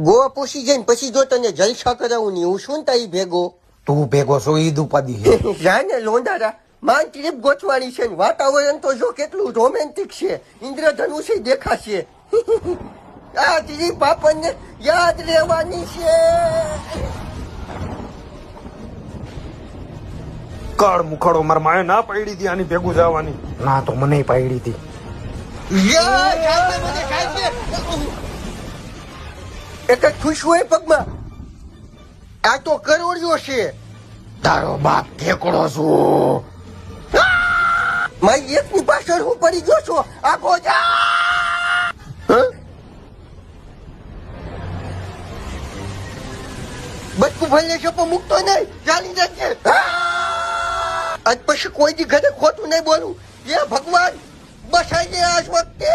ગોવા પોસી જઈને પછી જો તને જલસા કરાવું ને હું શું તારી ભેગો તું ભેગો છો ઈદ ઉપાધિ છે. જાને લોંડારા માન ટ્રીપ ગોઠવાની છે ને વાતાવરણ તો જો કેટલું રોમેન્ટિક છે ઇન્દ્રધનુષ દેખાશે આ ટ્રીપ આપણને યાદ રહેવાની છે. કળ મુખડો મારા માએ ના પાડી હતી આની ભેગું જવાની. ના તો મને પાડી હતી. એક જ ખુશ હોય પગમાં આ તો કરોડિયો છે. તારો બાપ ઠેકડો છું. મારી એકની પાછળ હું પડી ગયો છું આખો બચકું ભલે છે પણ મૂકતો નહીં ચાલી જશે. આજ પછી કોઈ દી ઘરે ખોટું નહીં બોલું. એ ભગવાન બસાઈ દે આજ વખતે.